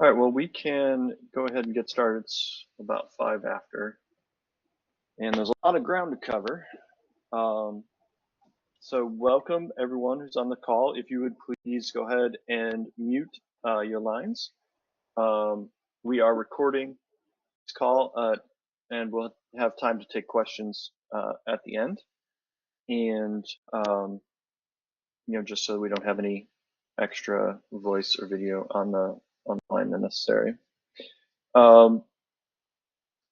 All right, well, we can go ahead and get started. It's about 5 after, and there's a lot of ground to cover. So welcome everyone who's on the call. If you would please go ahead and mute your lines. We are recording this call and we'll have time to take questions at the end. And, just so we don't have any extra voice or video on the line than necessary.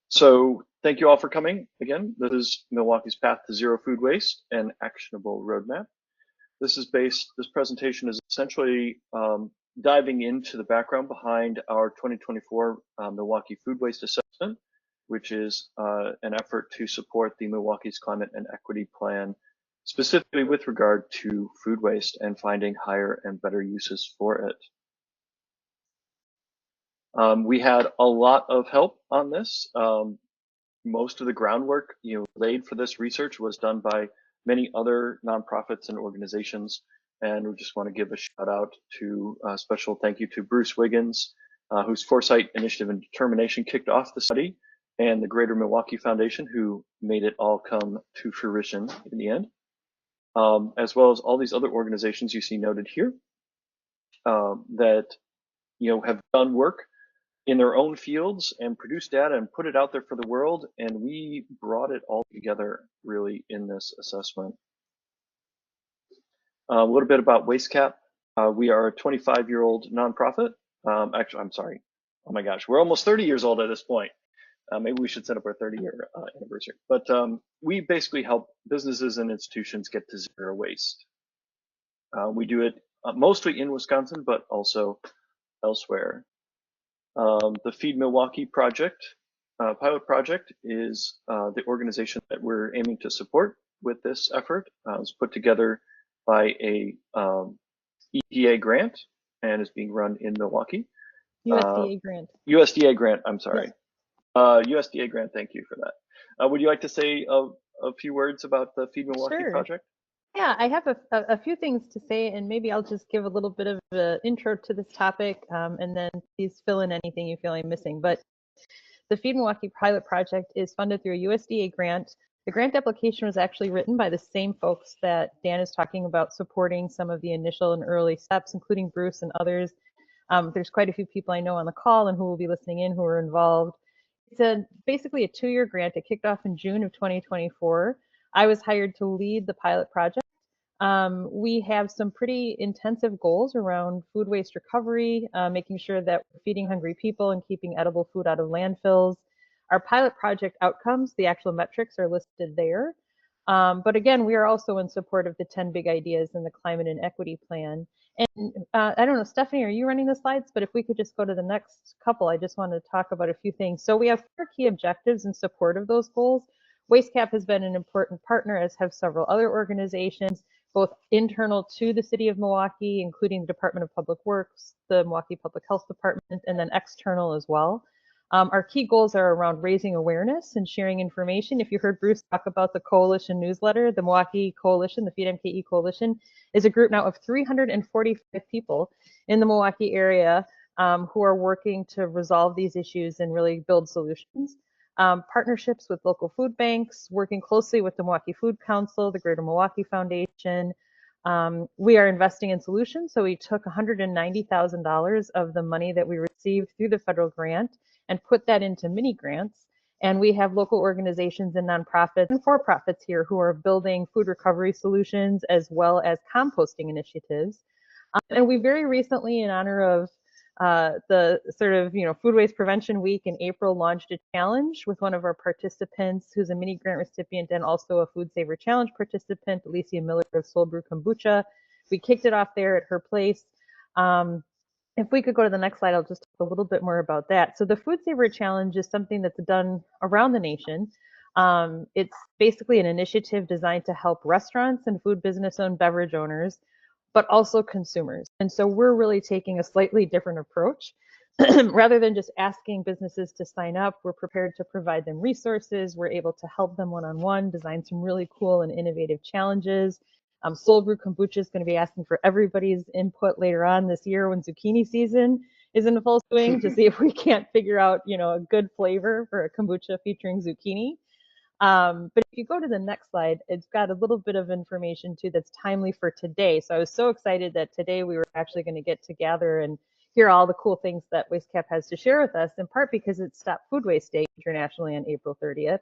So thank you all for coming again. This is Milwaukee's Path to Zero Food Waste and Actionable Roadmap. This presentation is essentially diving into the background behind our 2024 Milwaukee Food Waste Assessment, which is an effort to support the Milwaukee's Climate and Equity Plan, specifically with regard to food waste and finding higher and better uses for it. We had a lot of help on this. Most of the groundwork laid for this research was done by many other nonprofits and organizations, and we just want to give a shout out to a special thank you to Bruce Wiggins, whose foresight, initiative, and determination kicked off the study, and the Greater Milwaukee Foundation, who made it all come to fruition in the end, as well as all these other organizations you see noted here that have done work in their own fields and produce data and put it out there for the world. And we brought it all together really in this assessment. A little bit about WasteCap. We are a 25-year-old nonprofit. Actually, I'm sorry. Oh my gosh, we're almost 30 years old at this point. Maybe we should set up our 30-year anniversary. But we basically help businesses and institutions get to zero waste. We do it mostly in Wisconsin, but also elsewhere. The FEED MKE project, pilot project, is the organization that we're aiming to support with this effort. It was put together by a EPA grant and is being run in Milwaukee. USDA grant. USDA grant, I'm sorry. Yes. USDA grant, thank you for that. Would you like to say a few words about the FEED Milwaukee project? Yeah, I have a few things to say, and maybe I'll just give a little bit of an intro to this topic, and then please fill in anything you feel I'm missing. But the FEED Milwaukee pilot project is funded through a USDA grant. The grant application was actually written by the same folks that Dan is talking about, supporting some of the initial and early steps, including Bruce and others. There's quite a few people I know on the call and who will be listening in who are involved. It's basically a 2-year grant. It kicked off in June of 2024. I was hired to lead the pilot project. We have some pretty intensive goals around food waste recovery, making sure that we're feeding hungry people and keeping edible food out of landfills. Our pilot project outcomes, the actual metrics, are listed there. But again, we are also in support of the 10 big ideas in the Climate and Equity Plan. And I don't know, Stephanie, are you running the slides? But if we could just go to the next couple, I just wanted to talk about a few things. So we have 4 key objectives in support of those goals. WasteCap has been an important partner, as have several other organizations, both internal to the city of Milwaukee, including the Department of Public Works, the Milwaukee Public Health Department, and then external as well. Our key goals are around raising awareness and sharing information. If you heard Bruce talk about the coalition newsletter, the Milwaukee Coalition, the FEED MKE Coalition, is a group now of 345 people in the Milwaukee area who are working to resolve these issues and really build solutions. Partnerships with local food banks, working closely with the Milwaukee Food Council, the Greater Milwaukee Foundation. We are investing in solutions, so we took $190,000 of the money that we received through the federal grant and put that into mini grants. And we have local organizations and nonprofits and for-profits here who are building food recovery solutions as well as composting initiatives. And we very recently, in honor of the sort of Food Waste Prevention Week in April, launched a challenge with one of our participants who's a mini grant recipient and also a Food Saver Challenge participant, Alicia Miller of Soul Brew Kombucha. We kicked it off there at her place. If we could go to the next slide, I'll just talk a little bit more about that. So the Food Saver Challenge is something that's done around the nation. It's basically an initiative designed to help restaurants and food business-owned beverage owners, but also consumers. And so we're really taking a slightly different approach. Rather than just asking businesses to sign up, we're prepared to provide them resources. We're able to help them one-on-one, design some really cool and innovative challenges. Soul Brew Kombucha is going to be asking for everybody's input later on this year when zucchini season is in full swing to see if we can't figure out, a good flavor for a kombucha featuring zucchini. But if you go to the next slide, it's got a little bit of information too that's timely for today. So I was so excited that today we were actually going to get together and hear all the cool things that WasteCap has to share with us, in part because it stopped Food Waste Day internationally on April 30th.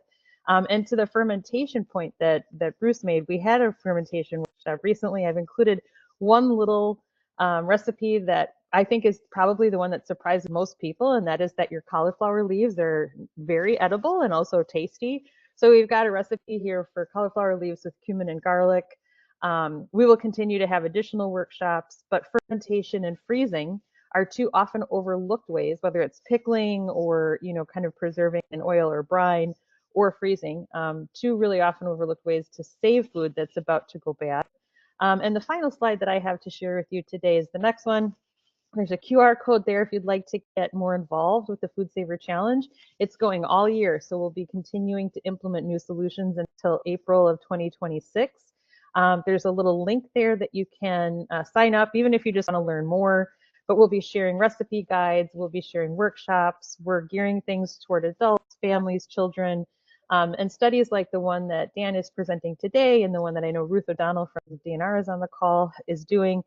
And to the fermentation point that Bruce made, we had a fermentation workshop recently. I've included one little recipe that I think is probably the one that surprised most people, and that is that your cauliflower leaves are very edible and also tasty. So we've got a recipe here for cauliflower leaves with cumin and garlic. We will continue to have additional workshops, but fermentation and freezing are two often overlooked ways, whether it's pickling or, kind of preserving in oil or brine, or freezing, two really often overlooked ways to save food that's about to go bad. And the final slide that I have to share with you today is the next one. There's a QR code there if you'd like to get more involved with the Food Saver Challenge. It's going all year, so we'll be continuing to implement new solutions until April of 2026. There's a little link there that you can sign up, even if you just want to learn more. But we'll be sharing recipe guides, we'll be sharing workshops, we're gearing things toward adults, families, children, and studies like the one that Dan is presenting today and the one that I know Ruth O'Donnell from DNR is on the call is doing.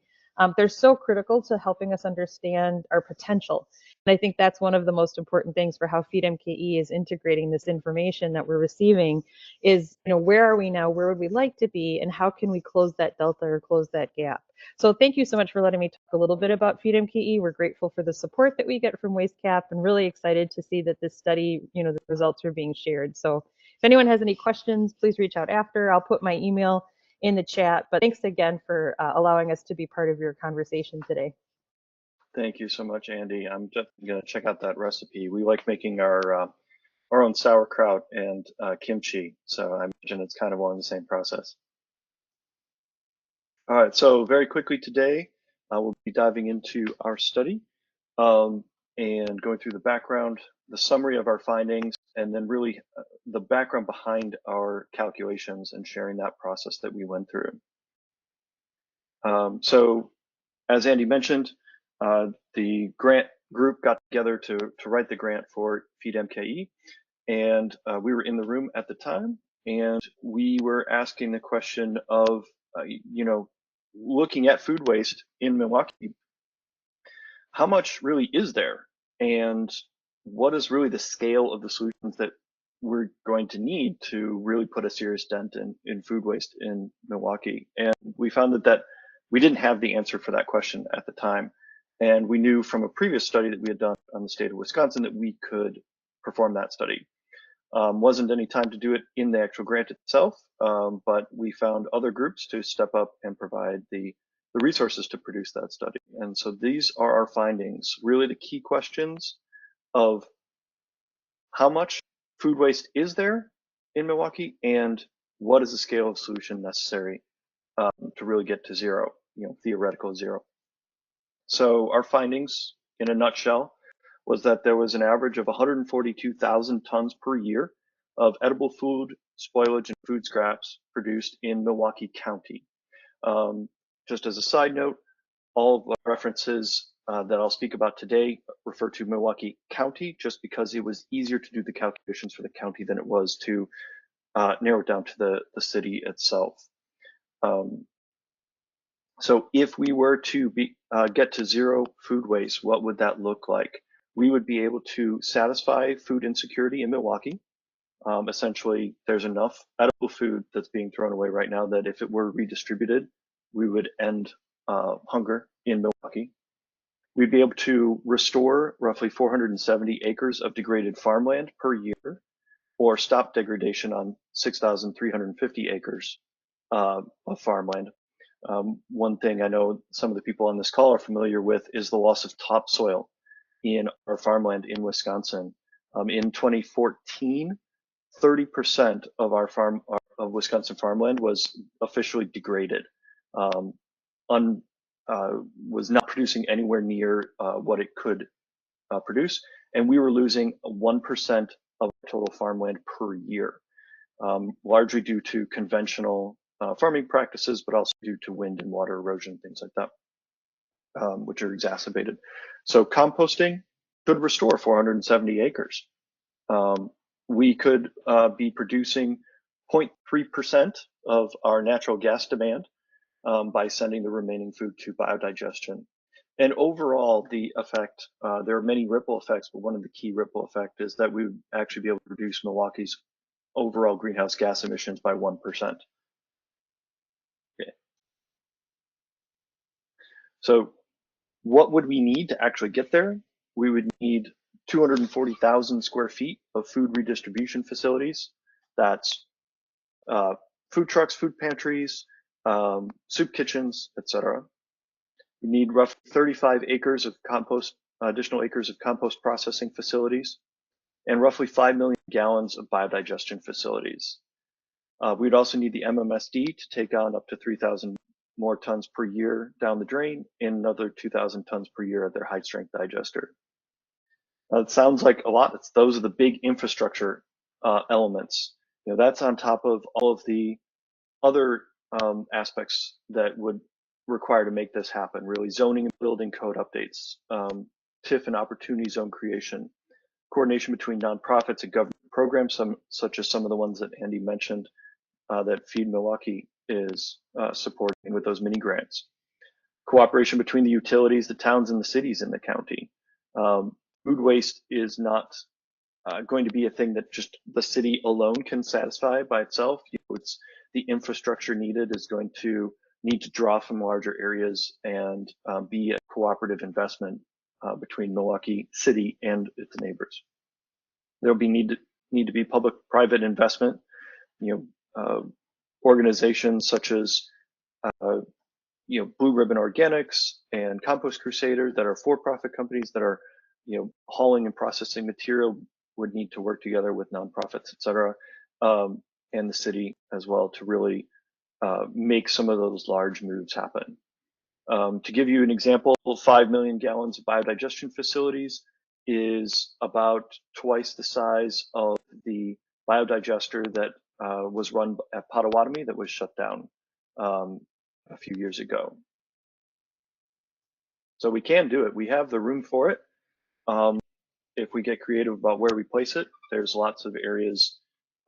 They're so critical to helping us understand our potential. And I think that's one of the most important things for how FEED MKE is integrating this information that we're receiving is, where are we now? Where would we like to be? And how can we close that delta or close that gap? So thank you so much for letting me talk a little bit about FEED MKE. We're grateful for the support that we get from WasteCap and really excited to see that this study, the results are being shared. So if anyone has any questions, please reach out after. I'll put my email in the chat, but thanks again for allowing us to be part of your conversation today. Thank you so much, Andy. I'm just going to check out that recipe. We like making our own sauerkraut and kimchi, so I imagine it's kind of along the same process. All right, so very quickly today, we'll be diving into our study and going through the background, the summary of our findings, and then really the background behind our calculations and sharing that process that we went through. So as Andy mentioned, the grant group got together to write the grant for FEED MKE, and we were in the room at the time, and we were asking the question of, looking at food waste in Milwaukee, how much really is there, and what is really the scale of the solutions that we're going to need to really put a serious dent in food waste in Milwaukee? And we found that we didn't have the answer for that question at the time. And we knew from a previous study that we had done on the state of Wisconsin that we could perform that study. Wasn't any time to do it in the actual grant itself, but we found other groups to step up and provide the resources to produce that study. And so these are our findings, really the key questions of how much food waste is there in Milwaukee and what is the scale of solution necessary to really get to zero, theoretical zero. So our findings in a nutshell was that there was an average of 142,000 tons per year of edible food, spoilage, and food scraps produced in Milwaukee County. Just as a side note, all of the references that I'll speak about today refer to Milwaukee County just because it was easier to do the calculations for the county than it was to narrow it down to the city itself. So if we were to get to zero food waste, what would that look like? We would be able to satisfy food insecurity in Milwaukee. Essentially, there's enough edible food that's being thrown away right now that if it were redistributed, we would end hunger in Milwaukee. We'd be able to restore roughly 470 acres of degraded farmland per year, or stop degradation on 6,350 acres of farmland. One thing I know some of the people on this call are familiar with is the loss of topsoil in our farmland in Wisconsin. In 2014, 30% of of Wisconsin farmland was officially degraded, was not producing anywhere near what it could produce, and we were losing 1% of total farmland per year, largely due to conventional farming practices, but also due to wind and water erosion, things like that. which are exacerbated. So composting could restore 470 acres. We could be producing 0.3% of our natural gas demand by sending the remaining food to biodigestion. And overall, the effect, there are many ripple effects, but one of the key ripple effects is that we would actually be able to reduce Milwaukee's overall greenhouse gas emissions by 1%. Okay. So what would we need to actually get there? We would need 240,000 square feet of food redistribution facilities. That's food trucks, food pantries, soup kitchens, etc. We need roughly 35 acres of additional acres of compost processing facilities, and roughly 5 million gallons of biodigestion facilities. We'd also need the MMSD to take on up to 3,000 more tons per year down the drain, and another 2,000 tons per year at their high strength digester. Now, it sounds like a lot. Those are the big infrastructure elements. That's on top of all of the other aspects that would require to make this happen, really zoning and building code updates, TIF and opportunity zone creation, coordination between nonprofits and government programs, such as some of the ones that Andy mentioned that FEED Milwaukee is supporting with those mini grants, cooperation between the utilities, the towns, and the cities in the county. Food waste is not going to be a thing that just the city alone can satisfy by itself. It's the infrastructure needed is going to need to draw from larger areas and be a cooperative investment between Milwaukee City and its neighbors. There'll be need to be public-private investment. Organizations such as Blue Ribbon Organics and Compost Crusader that are for-profit companies that are hauling and processing material would need to work together with nonprofits, et cetera, and the city as well to really make some of those large moves happen. To give you an example, 5 million gallons of biodigestion facilities is about twice the size of the biodigester that was run at Potawatomi that was shut down a few years ago. So we can do it. We have the room for it. If we get creative about where we place it, there's lots of areas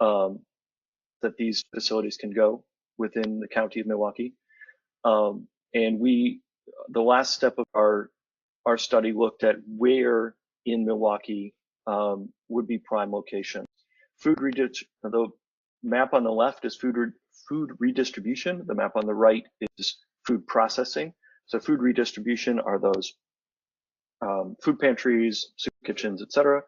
that these facilities can go within the county of Milwaukee. And the last step of our study looked at where in Milwaukee would be prime locations. The map on the left is food redistribution. The map on the right is food processing. So food redistribution are those food pantries, soup kitchens, et cetera.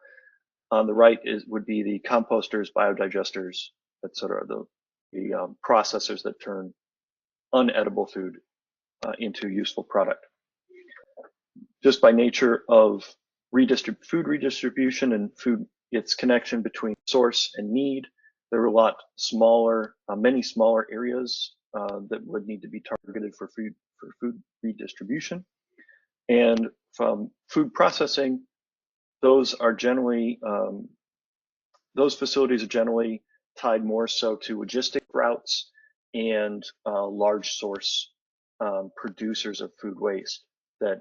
On the right would be the composters, biodigesters, et cetera, the processors that turn unedible food into useful product. Just by nature of food redistribution and its connection between source and need, there are a lot smaller, many smaller areas that would need to be targeted for food redistribution. And from food processing, those facilities are generally tied more so to logistic routes and large source producers of food waste that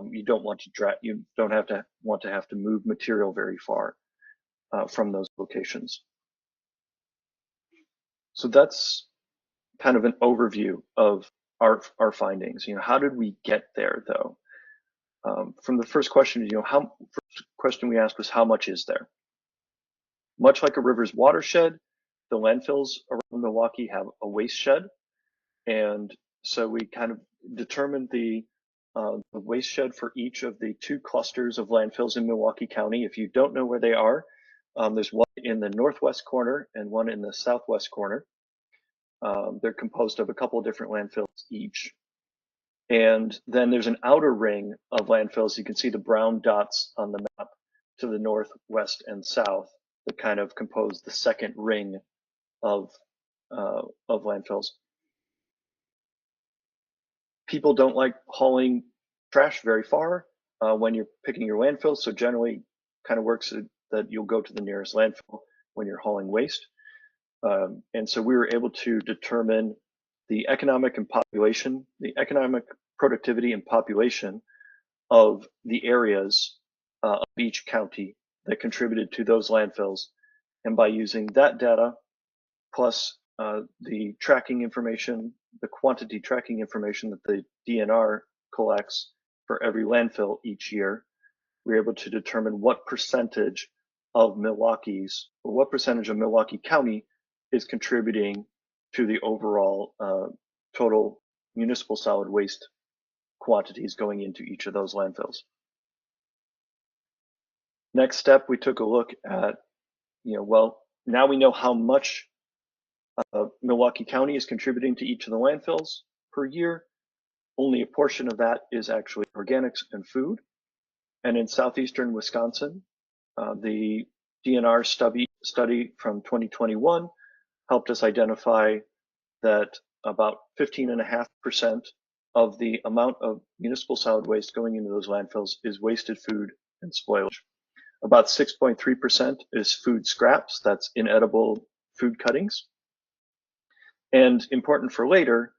you don't want to have to move material very far from those locations. So that's kind of an overview of our findings. How did we get there though? From the first question, first question we asked was how much is there? Much like a river's watershed, the landfills around Milwaukee have a waste shed, and so we kind of determined the waste shed for each of the 2 clusters of landfills in Milwaukee County. If you don't know where they are, there's one in the northwest corner and one in the southwest corner. They're composed of a couple of different landfills each. And then there's an outer ring of landfills. You can see the brown dots on the map to the north, west, and south that kind of compose the second ring of landfills. People don't like hauling trash very far when you're picking your landfill, so generally kind of works that you'll go to the nearest landfill when you're hauling waste. And so we were able to determine the economic productivity and population of the areas of each county that contributed to those landfills. And by using that data, plus the tracking information, the quantity tracking information that the DNR collects for every landfill each year, we're able to determine what percentage of Milwaukee County is contributing to the overall total municipal solid waste quantities going into each of those landfills. Next step, we took a look at, well, now we know how much Milwaukee County is contributing to each of the landfills per year. Only a portion of that is actually organics and food. And in southeastern Wisconsin, the DNR study from 2021 helped us identify that about 15.5% of the amount of municipal solid waste going into those landfills is wasted food and spoilage. About 6.3% is food scraps, that's inedible food cuttings. And important for later,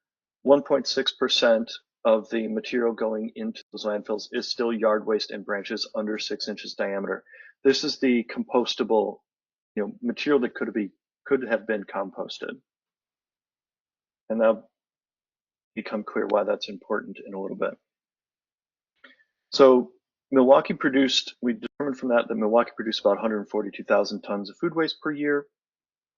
1.6% of the material going into those landfills is still yard waste and branches under 6 inches diameter. This is the compostable, material that could have been composted. And that'll become clear why that's important in a little bit. So we determined from that Milwaukee produced about 142,000 tons of food waste per year.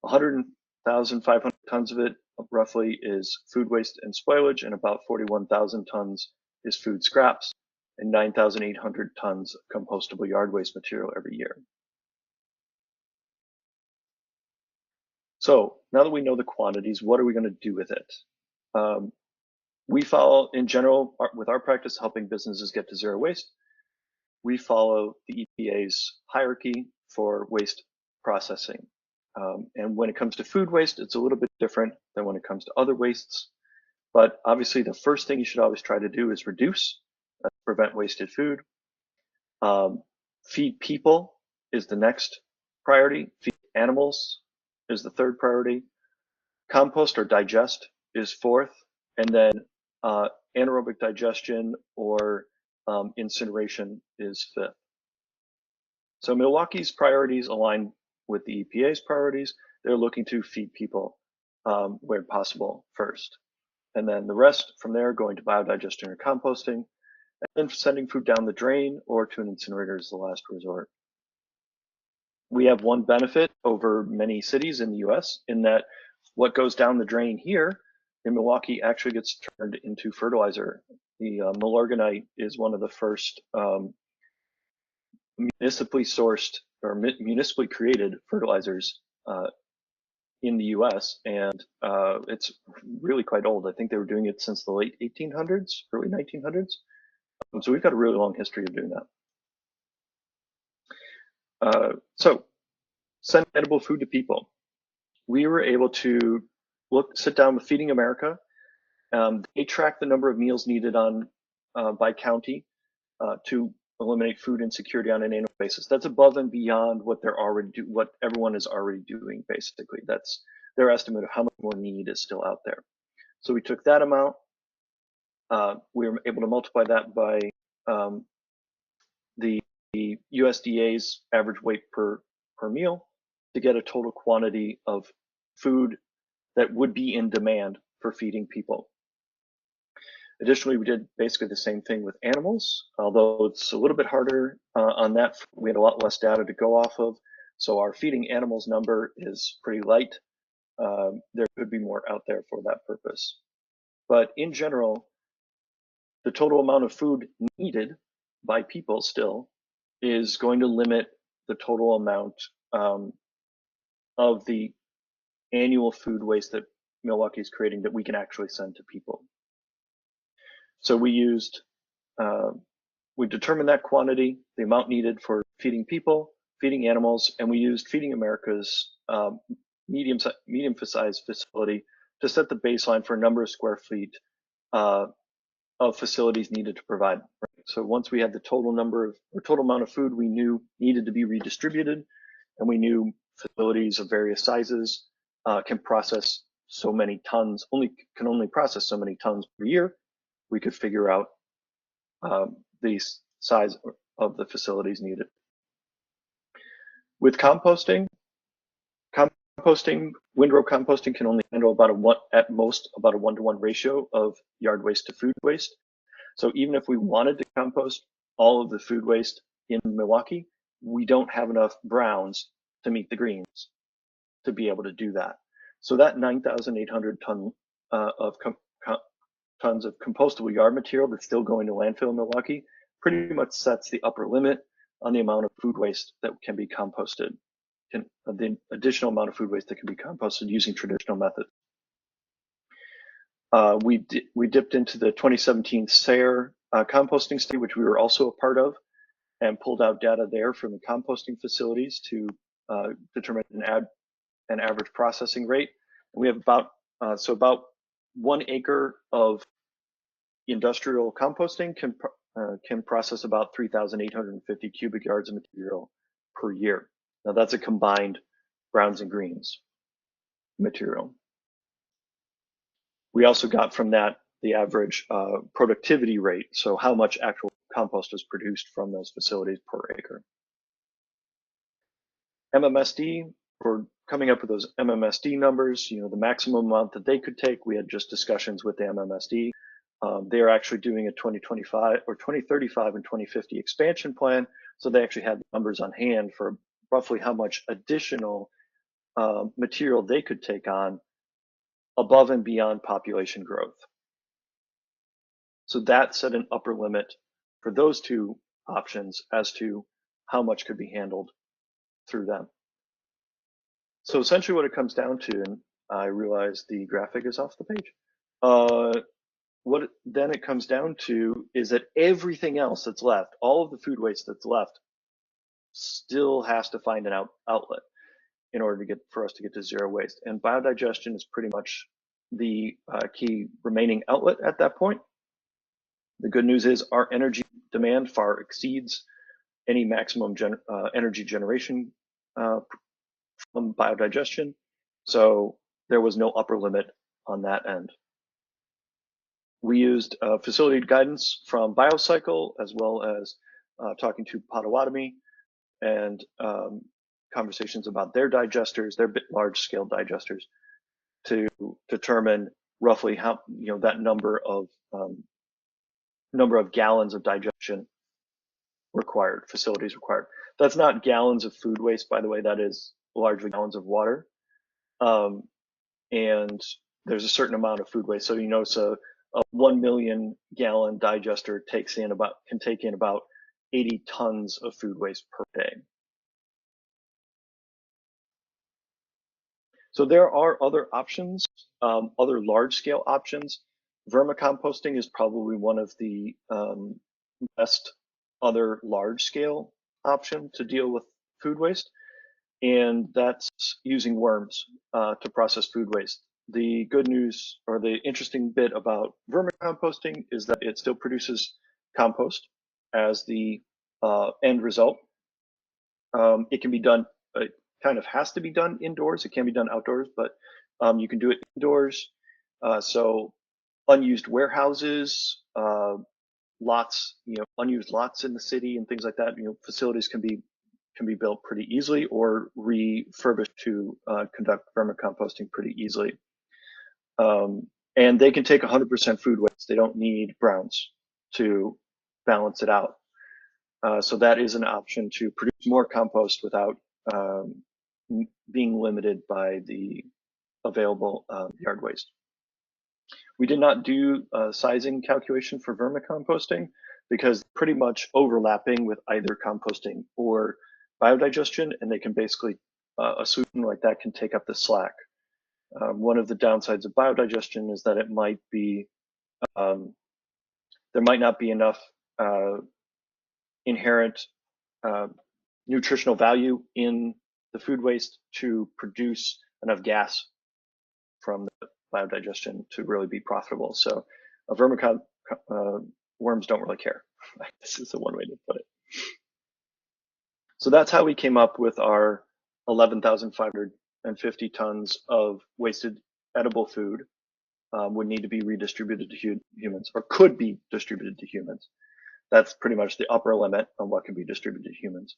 100,500 tons of it roughly is food waste and spoilage, and about 41,000 tons is food scraps, and 9,800 tons of compostable yard waste material every year. So now that we know the quantities, what are we going to do with it? We follow, in general, with our practice helping businesses get to zero waste, we follow the EPA's hierarchy for waste processing. And when it comes to food waste, it's a little bit different than when it comes to other wastes. But obviously, the first thing you should always try to do is reduce, prevent wasted food. Feed people is the next priority. Feed animals is the third priority. Compost or digest is fourth. And then anaerobic digestion or incineration is fifth. So Milwaukee's priorities align with the EPA's priorities. They're looking to feed people where possible first. And then the rest from there going to biodigestion or composting, and then sending food down the drain or to an incinerator is the last resort. We have one benefit over many cities in the US in that what goes down the drain here in Milwaukee actually gets turned into fertilizer. The Milorganite is one of the first municipally sourced or municipally created fertilizers in the US, and it's really quite old. I think they were doing it since the late 1800s, early 1900s. So we've got a really long history of doing that. So send edible food to people. We were able to sit down with Feeding America. They track the number of meals needed by county to eliminate food insecurity on an annual basis. That's above and beyond what what everyone is already doing, basically. That's their estimate of how much more need is still out there. So we took that amount, we were able to multiply that by the USDA's average weight per meal to get a total quantity of food that would be in demand for feeding people. Additionally, we did basically the same thing with animals, although it's a little bit harder on that. We had a lot less data to go off of. So our feeding animals number is pretty light. There could be more out there for that purpose. But in general, the total amount of food needed by people still is going to limit the total amount of the annual food waste that Milwaukee is creating that we can actually send to people. So we determined that quantity, the amount needed for feeding people, feeding animals, and we used Feeding America's medium-sized facility to set the baseline for a number of square feet of facilities needed to provide. Right? So once we had the total amount of food we knew needed to be redistributed, and we knew facilities of various sizes can process so many tons, can only process so many tons per year, we could figure out the size of the facilities needed. With composting, windrow composting can only handle at most about a 1-to-1 ratio of yard waste to food waste. So even if we wanted to compost all of the food waste in Milwaukee, we don't have enough browns to meet the greens to be able to do that. So that 9,800 tons of compostable yard material that's still going to landfill in Milwaukee pretty much sets the upper limit on the amount of food waste that can be composted, the additional amount of food waste that can be composted using traditional methods. We dipped into the 2017 SARE composting study, which we were also a part of, and pulled out data there from the composting facilities to determine an average processing rate. We have about 1 acre of industrial composting can process about 3,850 cubic yards of material per year. Now that's a combined browns and greens material. We also got from that the average productivity rate, so how much actual compost is produced from those facilities per acre. MMSD, we're coming up with those MMSD numbers, the maximum amount that they could take. We had just discussions with the MMSD. They're actually doing a 2025 or 2035 and 2050 expansion plan. So they actually had numbers on hand for roughly how much additional material they could take on above and beyond population growth. So that set an upper limit for those two options as to how much could be handled through them. So essentially what it comes down to, and I realize the graphic is off the page, what then it comes down to is that everything else that's left, all of the food waste that's left, still has to find an outlet in order for us to get to zero waste. And biodigestion is pretty much the key remaining outlet at that point. The good news is our energy demand far exceeds any maximum energy generation from biodigestion. So there was no upper limit on that end. We used facility guidance from Biocycle, as well as talking to Potawatomi and conversations about their digesters, their large-scale digesters, to determine roughly how that number of gallons of digestion required, facilities required. That's not gallons of food waste, by the way. That is largely gallons of water, and there's a certain amount of food waste. So so a 1 million gallon digester can take in about 80 tons of food waste per day. So there are other options, other large-scale options. Vermicomposting is probably one of the best other large-scale option to deal with food waste, and that's using worms to process food waste. The good news, or the interesting bit about vermicomposting, is that it still produces compost as the end result. It can be done, it kind of has to be done indoors. It can be done outdoors, but you can do it indoors. So unused warehouses, lots, unused lots in the city and things like that, facilities can be built pretty easily or refurbished to conduct vermicomposting pretty easily. And they can take 100% food waste. They don't need browns to balance it out. So that is an option to produce more compost without being limited by the available yard waste. We did not do a sizing calculation for vermicomposting because pretty much overlapping with either composting or biodigestion, and they can basically, a solution like that can take up the slack. One of the downsides of biodigestion is that it might be, there might not be enough inherent nutritional value in the food waste to produce enough gas from the biodigestion to really be profitable. So worms don't really care. This is the one way to put it. So that's how we came up with our 11,550 tons of wasted edible food would need to be redistributed to humans, or could be distributed to humans. That's pretty much the upper limit on what can be distributed to humans.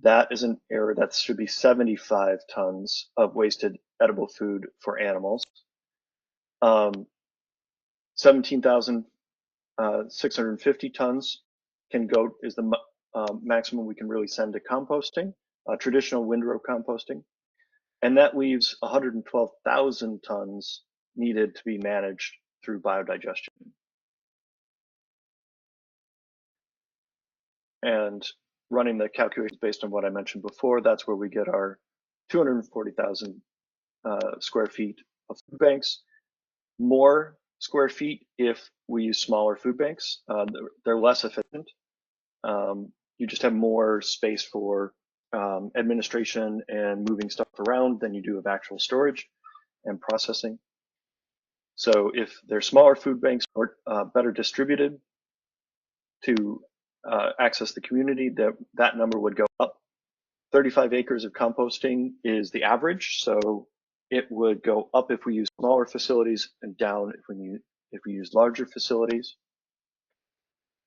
That is an error. That should be 75 tons of wasted edible food for animals. 17,650 tons is the maximum we can really send to composting, traditional windrow composting. And that leaves 112,000 tons needed to be managed through biodigestion. And running the calculations based on what I mentioned before, that's where we get our 240,000 square feet of food banks. More square feet if we use smaller food banks. They're less efficient. You just have more space for administration and moving stuff around than you do of actual storage and processing. So if they're smaller food banks or better distributed to access the community, that number would go up. 35 acres of composting is the average, so it would go up if we use smaller facilities and down if we use larger facilities.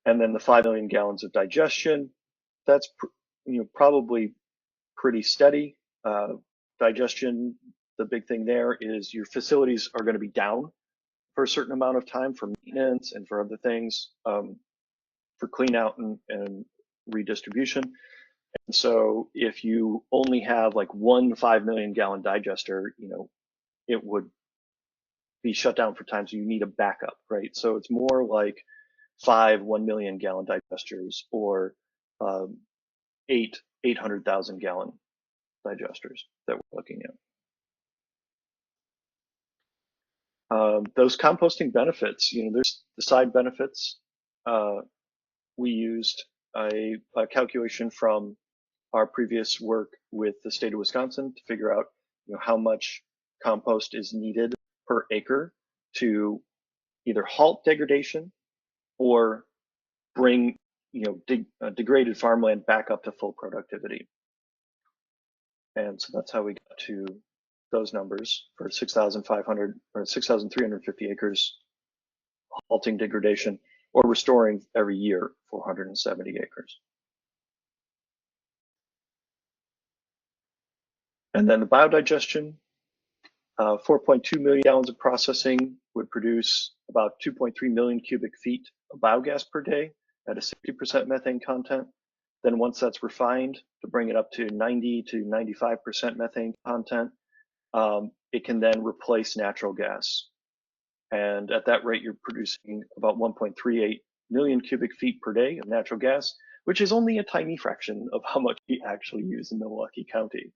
And then the 5 million gallons of digestion, that's probably pretty steady. Digestion, the big thing there is your facilities are going to be down for a certain amount of time for maintenance and for other things, for clean out and redistribution. And so if you only have like one 5 million gallon digester, it would be shut down for time. So you need a backup, right? So it's more like 5 1 million gallon digesters or 800,000 gallon digesters that we're looking at. Those composting benefits, there's the side benefits. We used a calculation from our previous work with the state of Wisconsin to figure out, how much compost is needed per acre to either halt degradation or bring, degraded farmland back up to full productivity. And so that's how we got to those numbers for 6,500 or 6,350 acres halting degradation or restoring every year 470 acres. And then the biodigestion, 4.2 million gallons of processing would produce about 2.3 million cubic feet of biogas per day at a 60% methane content. Then once that's refined to bring it up to 90 to 95% methane content, it can then replace natural gas. And at that rate, you're producing about 1.38 million cubic feet per day of natural gas, which is only a tiny fraction of how much we actually use in Milwaukee County.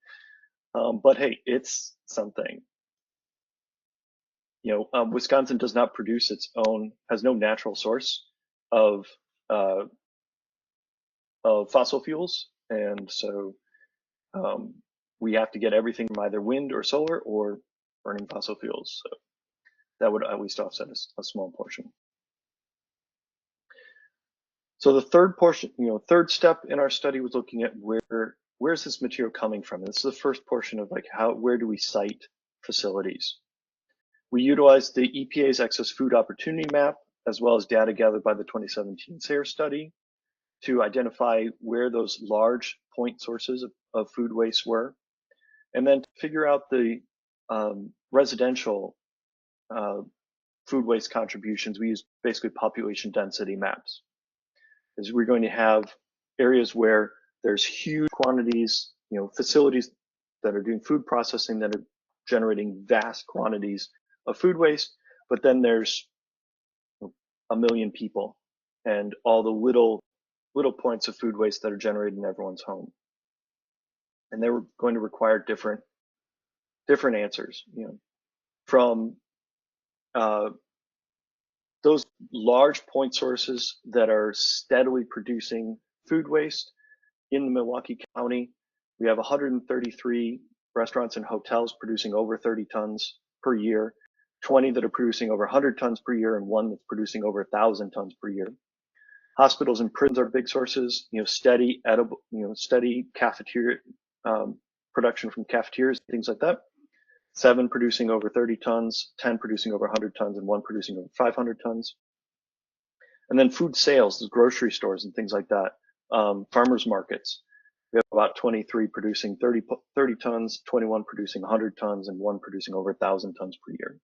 But hey, it's something. Wisconsin does not produce has no natural source of fossil fuels, and so we have to get everything from either wind or solar or burning fossil fuels. So that would at least offset a small portion. So the third portion, third step in our study was looking at where's this material coming from? And this is the first portion of where do we site facilities? We utilized the EPA's Excess Food Opportunity Map, as well as data gathered by the 2017 SARE study to identify where those large point sources of food waste were, and then to figure out the residential food waste contributions. We used basically population density maps. Is we're going to have areas where there's huge quantities, facilities that are doing food processing that are generating vast quantities of food waste, but then there's 1 million people and all the little points of food waste that are generated in everyone's home. And they were going to require different answers, from those large point sources that are steadily producing food waste in the Milwaukee County. We have 133 restaurants and hotels producing over 30 tons per year, 20 that are producing over 100 tons per year, and 1 that's producing over 1,000 tons per year. Hospitals and prisons are big sources, steady cafeteria production from cafeterias, things like that. 7 producing over 30 tons, 10 producing over 100 tons, and 1 producing over 500 tons. And then food sales, the grocery stores and things like that, farmers markets. We have about 23 producing 30 tons, 21 producing 100 tons, and 1 producing over 1,000 tons per year.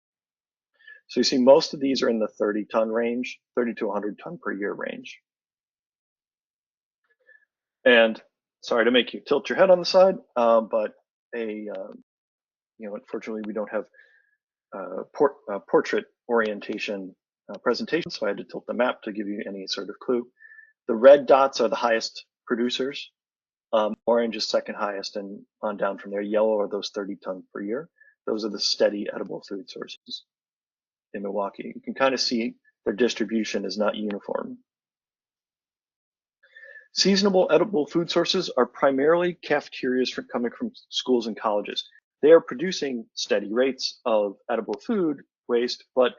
So you see most of these are in the 30-ton range, 30 to 100 ton per year range. And sorry to make you tilt your head on the side, but unfortunately we don't have portrait orientation presentation, so I had to tilt the map to give you any sort of clue. The red dots are the highest producers. Orange is second highest, and on down from there. Yellow are those 30 tons per year. Those are the steady edible food sources in Milwaukee. You can kind of see their distribution is not uniform. Seasonable edible food sources are primarily cafeterias coming from schools and colleges. They are producing steady rates of edible food waste, but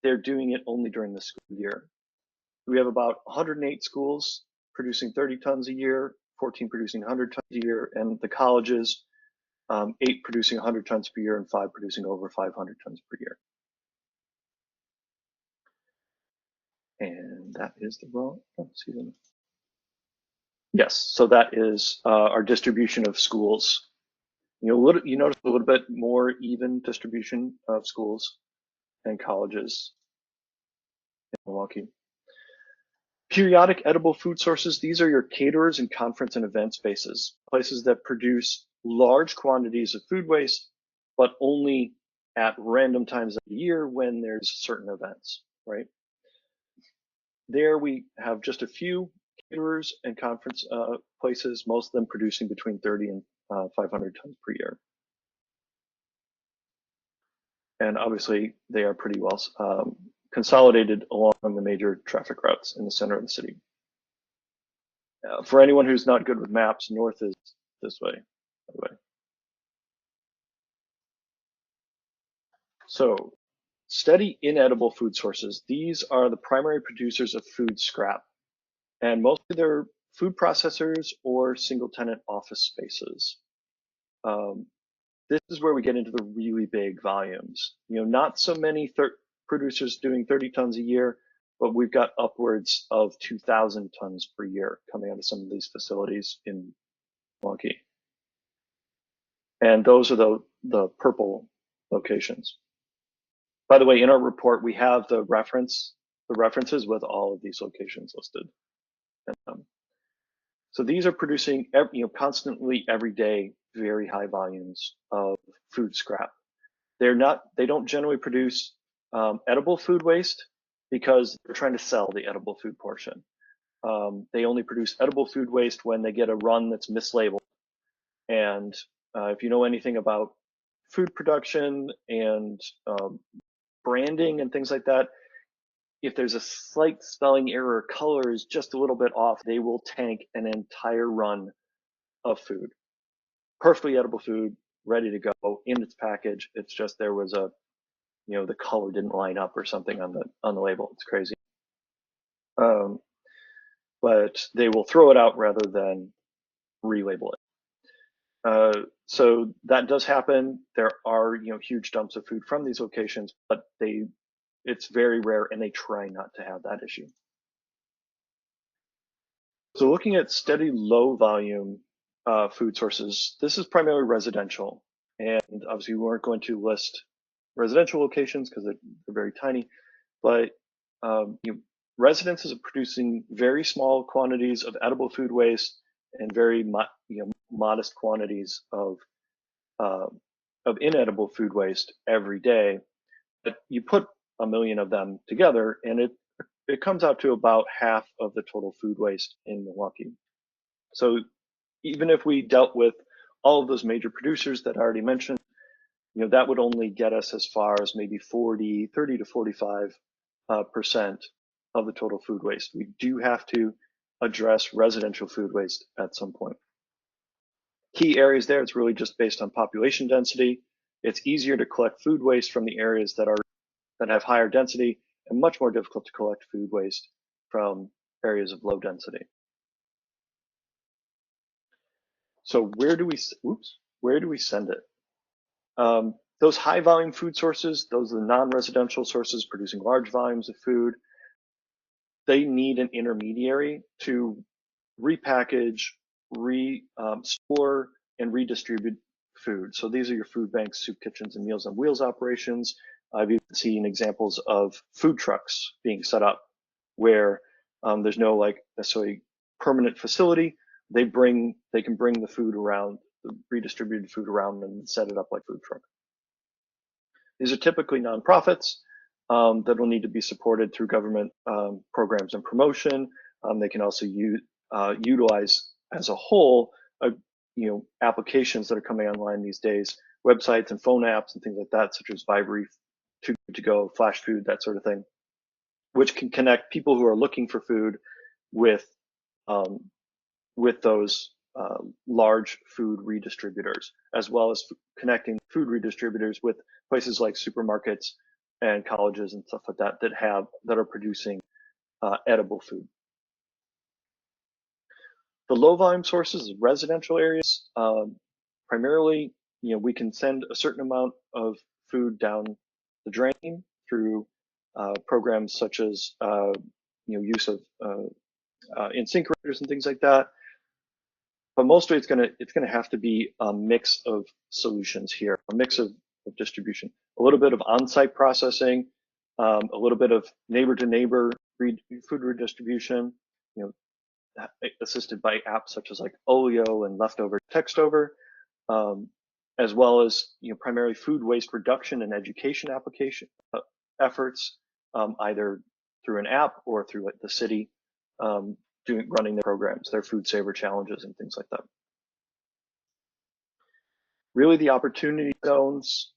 they're doing it only during the school year. We have about 108 schools producing 30 tons a year, 14 producing 100 tons a year, and the colleges, 8 producing 100 tons per year and 5 producing over 500 tons per year. And that is the wrong, yes, so that is our distribution of schools. You notice a little bit more even distribution of schools and colleges in Milwaukee. Periodic edible food sources, these are your caterers and conference and event spaces, places that produce large quantities of food waste, but only at random times of the year when there's certain events, right? There we have just a few caterers and conference places, most of them producing between 30 and 500 tons per year. And obviously they are pretty well consolidated along the major traffic routes in the center of the city. For anyone who's not good with maps, north is this way, by the way. So steady inedible food sources. These are the primary producers of food scrap, and mostly they're food processors or single tenant office spaces. This is where we get into the really big volumes. Not so many producers doing 30 tons a year, but we've got upwards of 2,000 tons per year coming out of some of these facilities in Milwaukee. And those are the purple locations. By the way, in our report, we have the references with all of these locations listed. So these are producing constantly every day very high volumes of food scrap. They don't generally produce edible food waste because they're trying to sell the edible food portion. They only produce edible food waste when they get a run that's mislabeled. And if you know anything about food production and branding and things like that, if there's a slight spelling error or color is just a little bit off, they will tank an entire run of food. Perfectly edible food, ready to go in its package. It's just there was the color didn't line up or something on the label. It's crazy. But they will throw it out rather than relabel it. So that does happen. There are huge dumps of food from these locations, but it's very rare, and they try not to have that issue. So looking at steady low volume food sources, this is primarily residential, and obviously we weren't going to list residential locations because they're very tiny, but residences are producing very small quantities of edible food waste and very modest quantities of inedible food waste every day. But you put 1 million of them together, and it comes out to about half of the total food waste in Milwaukee. So even if we dealt with all of those major producers that I already mentioned, that would only get us as far as maybe 30 to 45% of the total food waste. We do have to address residential food waste at some point. Key areas there, it's really just based on population density. It's easier to collect food waste from the areas that have higher density, and much more difficult to collect food waste from areas of low density. So where do we send it? those high volume food sources, those are the non-residential sources producing large volumes of food, they need an intermediary to repackage, store, and redistribute food. So these are your food banks, soup kitchens, and Meals on Wheels operations. I've even seen examples of food trucks being set up where there's no like necessarily permanent facility. They can bring the food around, the redistributed food around, and set it up like food truck. These are typically nonprofits that will need to be supported through government programs and promotion. They can also utilize as a whole, applications that are coming online these days, websites and phone apps and things like that, such as Vibery, Too Good to Go, Flash Food, that sort of thing, which can connect people who are looking for food with those large food redistributors, as well as connecting food redistributors with places like supermarkets and colleges and stuff like that that are producing edible food. The low volume sources, residential areas, primarily, we can send a certain amount of food down the drain through programs such as use of incinerators and things like that. But mostly it's gonna have to be a mix of solutions here, a mix of distribution, a little bit of on-site processing, a little bit of neighbor-to-neighbor food redistribution, assisted by apps such as like Olio and Leftover Textover, as well as primarily food waste reduction and education application efforts, either through an app or through the city running their programs, their food saver challenges and things like that. Really, the opportunity zones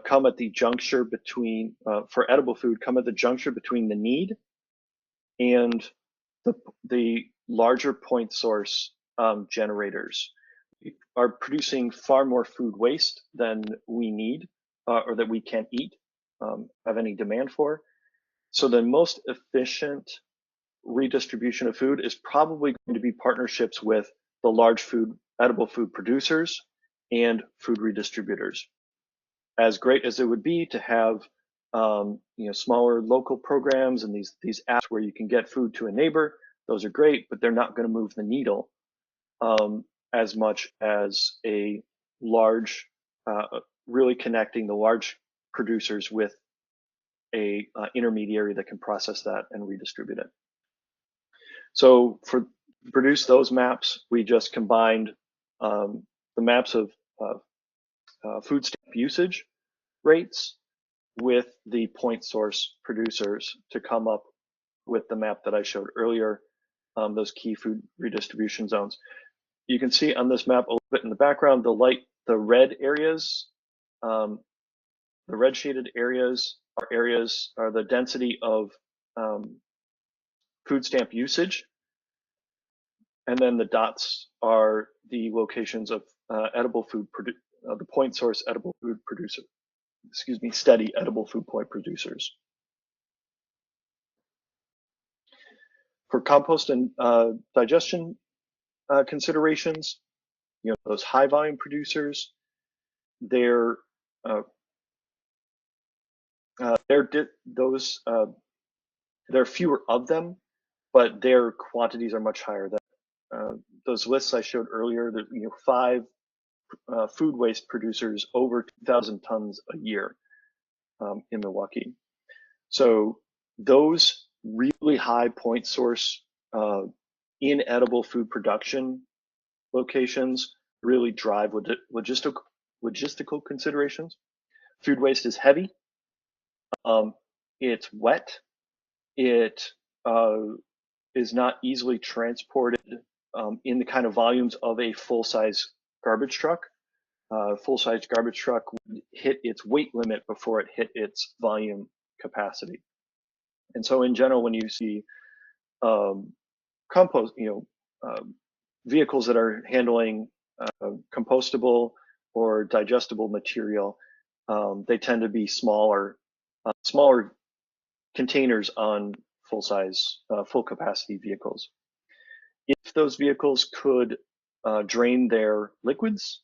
come at the juncture between, for edible food, come at the juncture between the need and the larger point source generators. We are producing far more food waste than we need or that we can eat, have any demand for. So the most efficient redistribution of food is probably going to be partnerships with the large edible food producers and food redistributors. As great as it would be to have smaller local programs and these apps where you can get food to a neighbor, those are great, but they're not going to move the needle as much as a large, really connecting the large producers with a intermediary that can process that and redistribute it. So to produce those maps, we just combined the maps of food stamp usage rates with the point source producers to come up with the map that I showed earlier, those key food redistribution zones. You can see on this map a little bit in the background, the red areas, the red shaded areas are the density of food stamp usage. And then the dots are the locations of edible food, the point source edible food producer, steady edible food point producers. For compost and digestion considerations, those high volume producers, there are fewer of them, but their quantities are much higher. Those lists I showed earlier, 5 food waste producers over 2,000 tons a year in Milwaukee. So those really high point source inedible food production locations really drive logistical considerations. Food waste is heavy. It's wet. It is not easily transported in the kind of volumes of a full-size garbage truck. Full-size garbage truck would hit its weight limit before it hit its volume capacity. And so in general, when you see vehicles that are handling compostable or digestible material, they tend to be smaller containers on full-size, full capacity vehicles. If those vehicles could drain their liquids,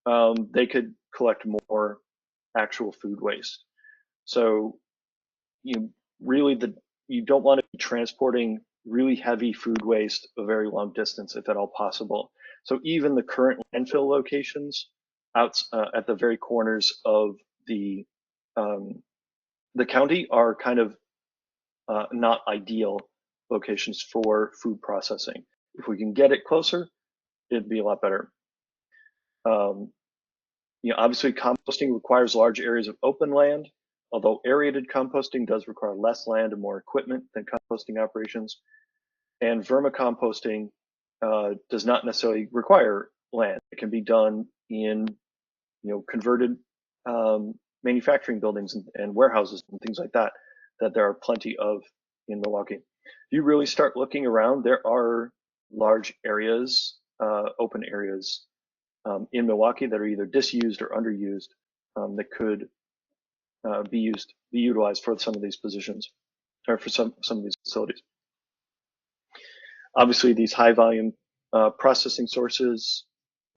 they could collect more actual food waste. So really you don't want to be transporting really heavy food waste a very long distance if at all possible. So even the current landfill locations out at the very corners of the county are kind of not ideal locations for food processing. If we can get it closer, it'd be a lot better. Obviously composting requires large areas of open land, although aerated composting does require less land and more equipment than composting operations. And vermicomposting does not necessarily require land. It can be done in converted manufacturing buildings and warehouses and things like that there are plenty of in Milwaukee. If you really start looking around, there are large areas, open areas in Milwaukee that are either disused or underused that could be utilized for some of these positions or for some of these facilities. Obviously, these high volume processing sources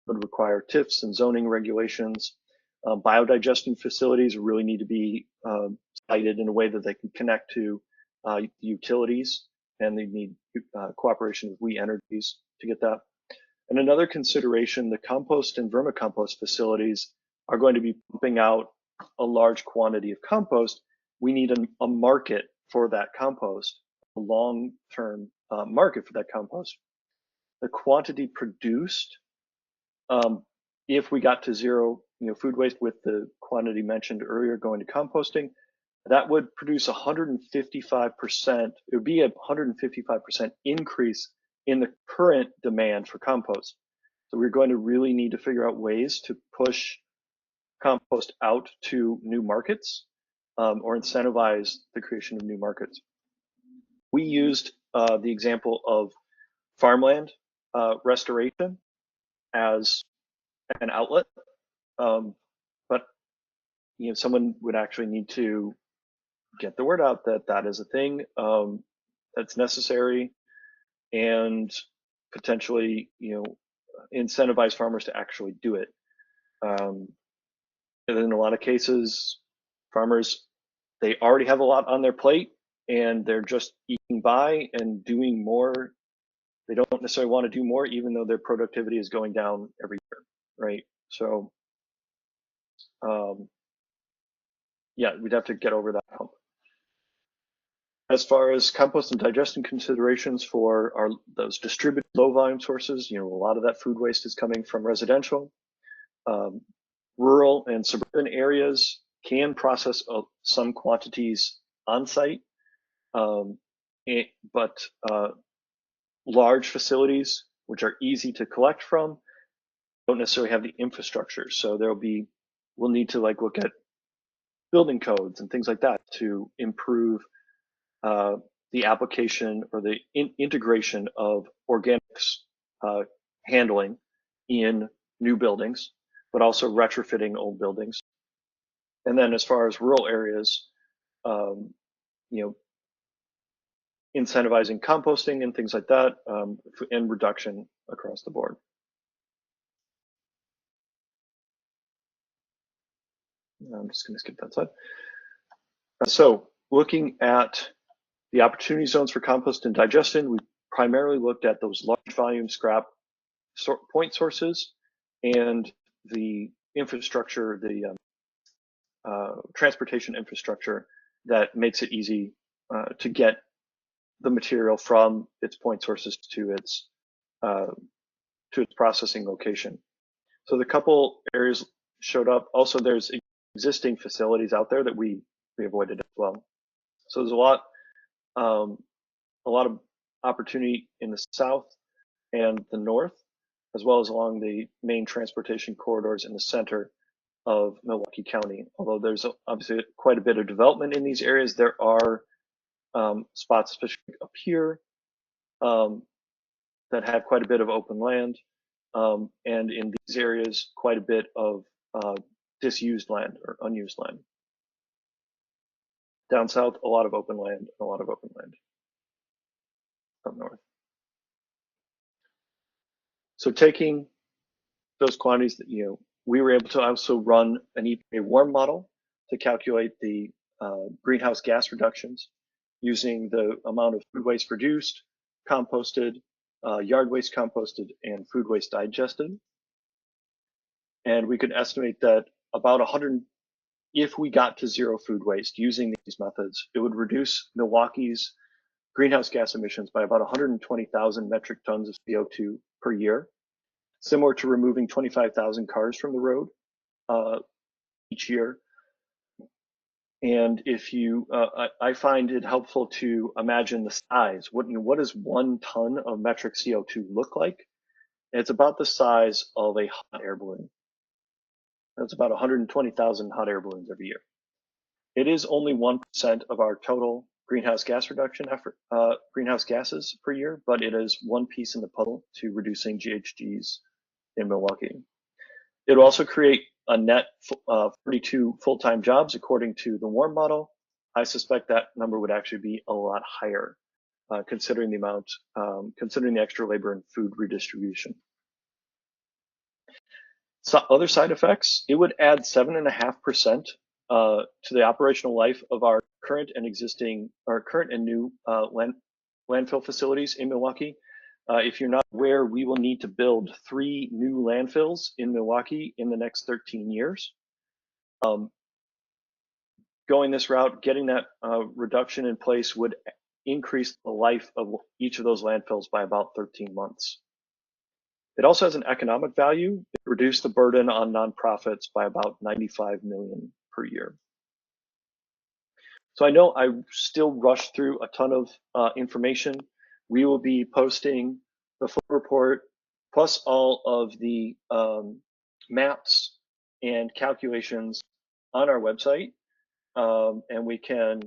would require TIFs and zoning regulations. Biodigestion facilities really need to be sited in a way that they can connect to utilities, and they need cooperation with We Energies to get that. And another consideration, the compost and vermicompost facilities are going to be pumping out a large quantity of compost. We need a market for that compost, a long-term market for that compost. The quantity produced, if we got to zero food waste with the quantity mentioned earlier going to composting, that would produce 155%. It would be a 155% increase in the current demand for compost. So we're going to really need to figure out ways to push compost out to new markets or incentivize the creation of new markets. We used the example of farmland restoration as an outlet, but someone would actually need to get the word out that that is a thing that's necessary, and potentially incentivize farmers to actually do it. And in a lot of cases, farmers, they already have a lot on their plate and they're just eating by and doing more. They don't necessarily want to do more, even though their productivity is going down every year, right? So yeah, we'd have to get over that hump. As far as compost and digestion considerations for those distributed low volume sources, a lot of that food waste is coming from residential. Rural and suburban areas can process some quantities on site, but large facilities, which are easy to collect from, don't necessarily have the infrastructure. So we'll need to look at building codes and things like that to improve the application or the integration of organics handling in new buildings, but also retrofitting old buildings. And then as far as rural areas, incentivizing composting and things like that, and reduction across the board. I'm just going to skip that slide. So looking at the opportunity zones for compost and digestion, we primarily looked at those large volume scrap point sources and the infrastructure, the transportation infrastructure that makes it easy to get the material from its point sources to its processing location. So the couple areas showed up. Also, there's existing facilities out there that we avoided as well. So there's a lot of opportunity in the south and the north, as well as along the main transportation corridors in the center of Milwaukee County. Although there's obviously quite a bit of development in these areas, there are spots, especially up here, that have quite a bit of open land, and in these areas, quite a bit of disused land or unused land. Down south, a lot of open land, up north. So taking those quantities that We were able to also run an EPA warm model to calculate the greenhouse gas reductions using the amount of food waste produced, composted, yard waste composted, and food waste digested. And we could estimate that about 100, if we got to zero food waste using these methods, it would reduce Milwaukee's greenhouse gas emissions by about 120,000 metric tons of CO2 per year, similar to removing 25,000 cars from the road each year. And if you, I find it helpful to imagine the size. What does 1 ton of metric CO2 look like? It's about the size of a hot air balloon. That's about 120,000 hot air balloons every year. It is only 1% of our total greenhouse gas reduction effort, greenhouse gases per year, but it is one piece in the puzzle to reducing GHGs in Milwaukee. It will also create a net 42 full-time jobs according to the warm model. I suspect that number would actually be a lot higher, considering the amount, considering the extra labor and food redistribution. So other side effects, it would add 7.5% to the operational life of our current and existing, our current and new landfill facilities in Milwaukee. If you're not aware, we will need to build 3 new landfills in Milwaukee in the next 13 years. Going this route, getting that reduction in place would increase the life of each of those landfills by about 13 months. It also has an economic value. It reduced the burden on nonprofits by about 95 million per year. So I know I still rushed through a ton of information. We will be posting the full report plus all of the maps and calculations on our website, and we can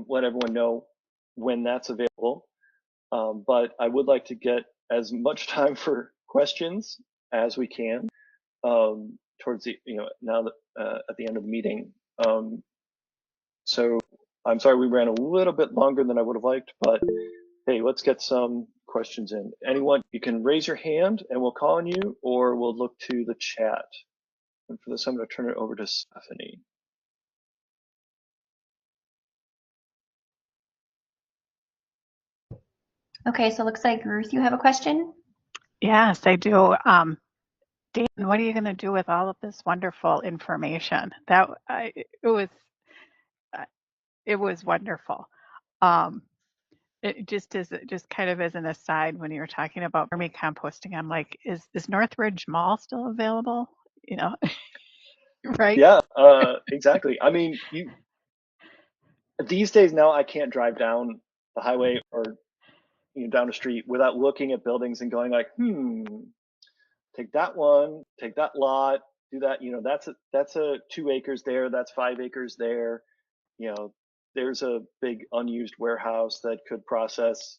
let everyone know when that's available. But I would like to get as much time for questions as we can towards the, now that at the end of the meeting. So I'm sorry we ran a little bit longer than I would have liked, but hey, let's get some questions in. Anyone, you can raise your hand and we'll call on you, or we'll look to the chat. And for this, I'm going to turn it over to Stephanie. Okay, so it looks like Ruth, you have a question? Yes, I do. Dan, what are you going to do with all of this wonderful information? It was wonderful. It just kind of as an aside, when you were talking about vermicomposting, I'm like, is Northridge Mall still available? Right? Yeah, exactly. I mean, these days now I can't drive down the highway or down the street without looking at buildings and going like, take that one, take that lot, do that. That's a 2 acres there, that's 5 acres there. There's a big unused warehouse that could process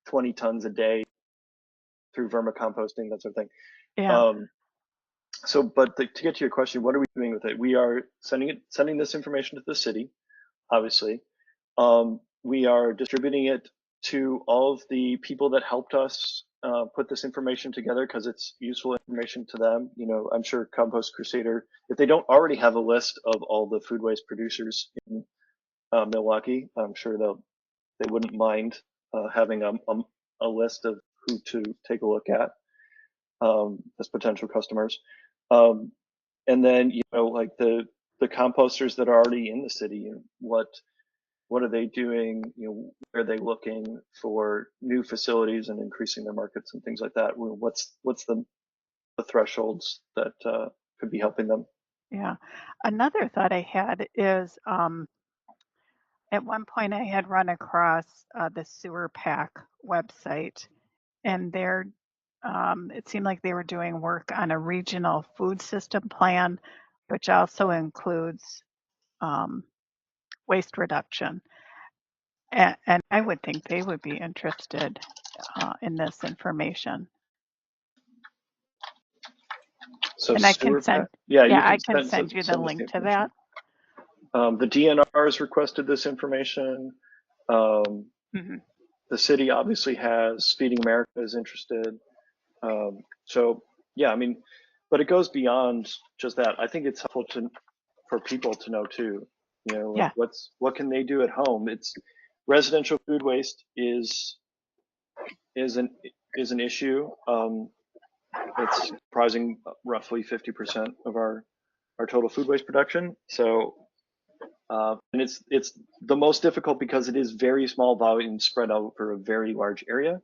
20 tons a day through vermicomposting, that sort of thing. Yeah. But to get to your question, what are we doing with it? We are sending this information to the city, obviously. We are distributing it to all of the people that helped us put this information together because it's useful information to them. I'm sure Compost Crusader, if they don't already have a list of all the food waste producers in Milwaukee, I'm sure they wouldn't mind having a list of who to take a look at as potential customers. And then, like the composters that are already in the city, what are they doing? Where are they looking for new facilities and increasing their markets and things like that? What's the thresholds that could be helping them? Yeah. Another thought I had is at one point I had run across the Sewer Pack website, and it seemed like they were doing work on a regional food system plan, which also includes waste reduction. And I would think they would be interested in this information. So and I can send, I can send you the link to that. The DNR has requested this information. The city obviously has. Feeding America is interested. So yeah, I mean, but it goes beyond just that. I think it's helpful for people to know too. You know, like Yeah. what can they do at home? It's residential food waste is an issue. It's comprising roughly 50% of our total food waste production. So, and it's the most difficult because it is very small volume spread out over a very large area,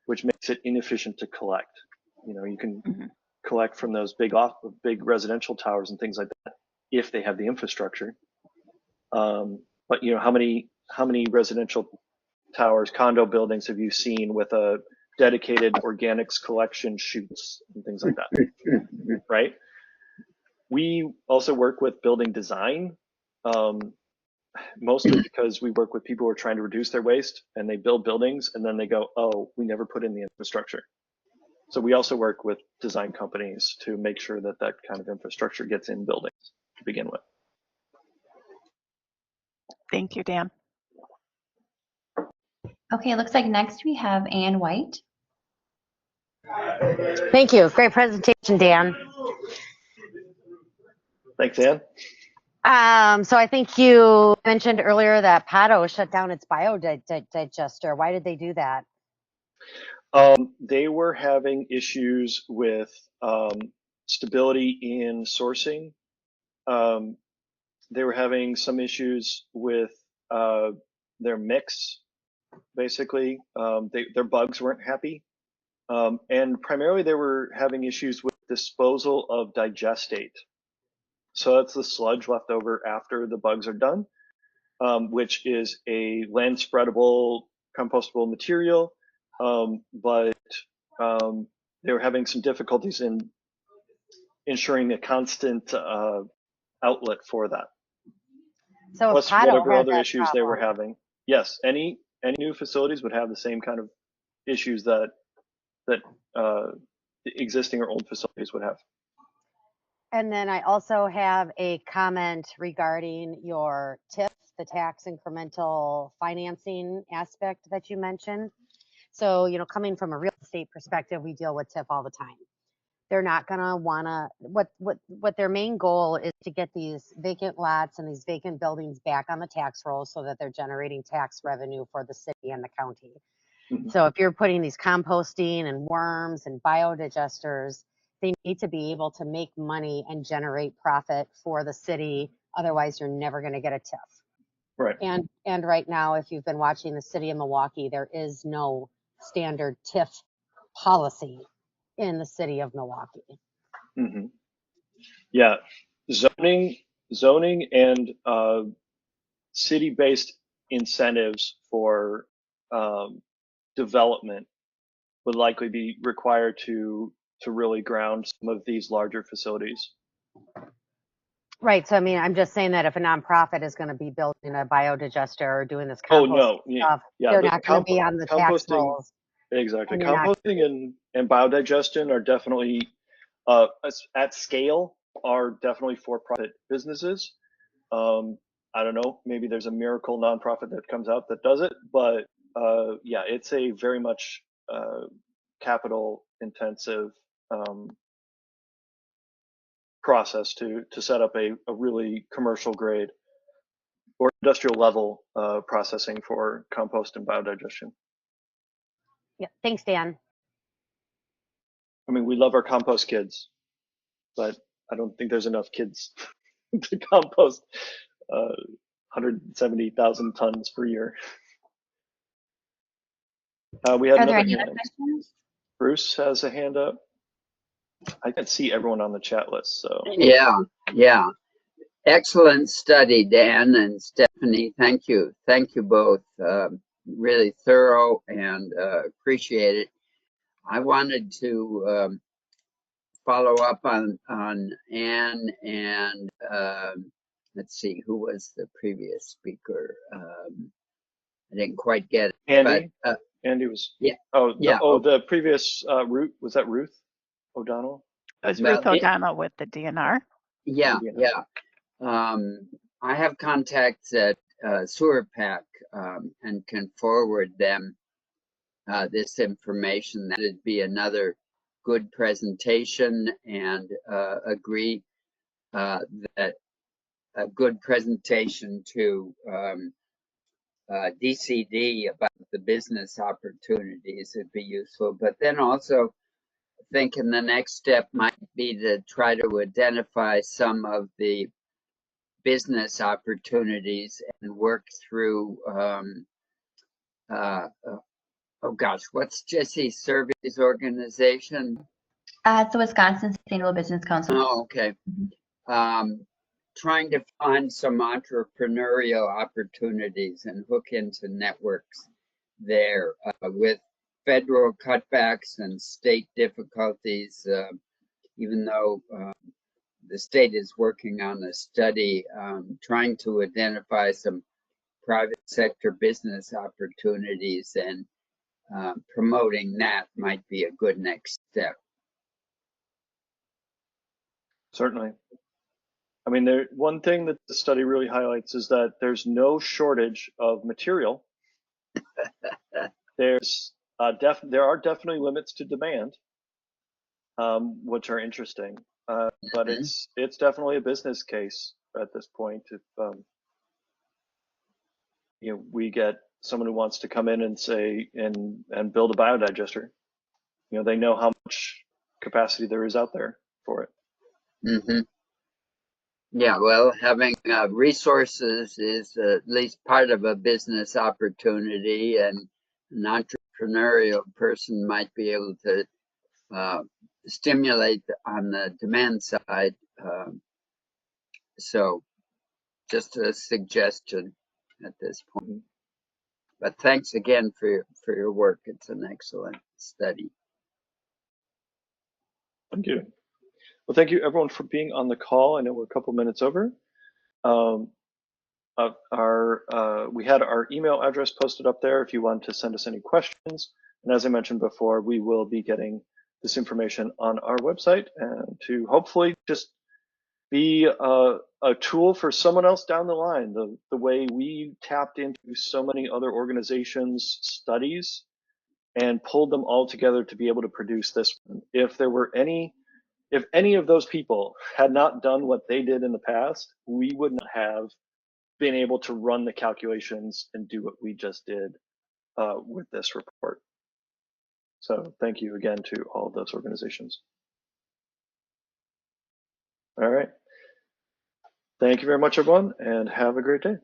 which makes it inefficient to collect. You know, you can collect from those big residential towers and things like that if they have the infrastructure. But you know, how many residential towers, condo buildings have you seen with a dedicated organics collection chutes and things like that, right? We also work with building design, mostly because we work with people who are trying to reduce their waste, and they build buildings and then they go, oh, we never put in the infrastructure. So we also work with design companies to make sure that that kind of infrastructure gets in buildings to begin with. Thank you, Dan. Okay, looks like next we have Ann White. Thank you. Great presentation, Dan. Thanks, Ann. So I think you mentioned earlier that Pato shut down its biodigester. Why did they do that? They were having issues with stability in sourcing. They were having some issues with their mix, basically. Their bugs weren't happy. And primarily they were having issues with disposal of digestate. So that's the sludge left over after the bugs are done, which is a land spreadable, compostable material. But they were having some difficulties in ensuring a constant outlet for that. So Plus Pato whatever had other that issues they were having. Yes, any new facilities would have the same kind of issues that the existing or old facilities would have. And then I also have a comment regarding your TIF, the tax incremental financing aspect that you mentioned. So, you know, coming from a real estate perspective, we deal with TIF all the time. They're not gonna wanna, what their main goal is to get these vacant lots and these vacant buildings back on the tax rolls so that they're generating tax revenue for the city and the county. So if you're putting these composting and worms and biodigesters, they need to be able to make money and generate profit for the city. Otherwise, you're never going to get a TIF. Right. And right now, if you've been watching the city of Milwaukee, there is no standard TIF policy in the city of Milwaukee. Yeah, zoning and city-based incentives for development would likely be required to really ground some of these larger facilities. Right. So, I mean, I'm just saying that if a nonprofit is going to be building a biodigester or doing this Oh composting no, stuff, yeah, they're not going to be on the tax composting. rolls. Exactly, And you're not- composting and biodigestion are definitely at scale are definitely for-profit businesses. I don't know, maybe there's a miracle nonprofit that comes out that does it, but yeah, it's a very much capital intensive process to set up a really commercial grade or industrial level processing for compost and biodigestion. Yeah. Thanks, Dan. I mean, we love our compost kids, but I don't think there's enough kids to compost 170,000 tons per year. We had Are there another any hand. other questions? Bruce has a hand up. I can't see everyone on the chat list, so. Yeah. Excellent study, Dan and Stephanie. Thank you. Thank you both. Really thorough and appreciate it. I wanted to follow up on Ann and let's see, who was the previous speaker? I didn't quite get it. Andy? But, Andy was. yeah. Oh, yeah. The previous Ruth, was that Ruth O'Donnell? It was Ruth O'Donnell with the DNR. Yeah. I have contacts at Sewer Pack and can forward them this information. That'd be another good presentation and agree that a good presentation to DCD about the business opportunities would be useful. But then also thinking the next step might be to try to identify some of the business opportunities and work through oh gosh, what's Jesse Survey's organization? It's the Wisconsin Sustainable Business Council. Oh, okay. Trying to find some entrepreneurial opportunities and hook into networks there with federal cutbacks and state difficulties, even though the state is working on a study trying to identify some private sector business opportunities, and promoting that might be a good next step. Certainly. I mean, one thing that the study really highlights is that there's no shortage of material. There are definitely limits to demand, which are interesting. But it's definitely a business case at this point. If we get someone who wants to come in and say and build a biodigester, they know how much capacity there is out there for it. Mm-hmm. Yeah, well, having resources is at least part of a business opportunity, and an entrepreneurial person might be able to stimulate on the demand side. So just a suggestion at this point. But thanks again for your work. It's an excellent study. Thank you. Well, thank you everyone for being on the call. I know we're a couple minutes over. We had our email address posted up there if you want to send us any questions. And as I mentioned before, we will be getting this information on our website, and to hopefully just be a tool for someone else down the line. The way we tapped into so many other organizations' studies and pulled them all together to be able to produce this one. If any of those people had not done what they did in the past, we would not have been able to run the calculations and do what we just did with this report. So thank you again to all of those organizations. All right. Thank you very much, everyone, and have a great day.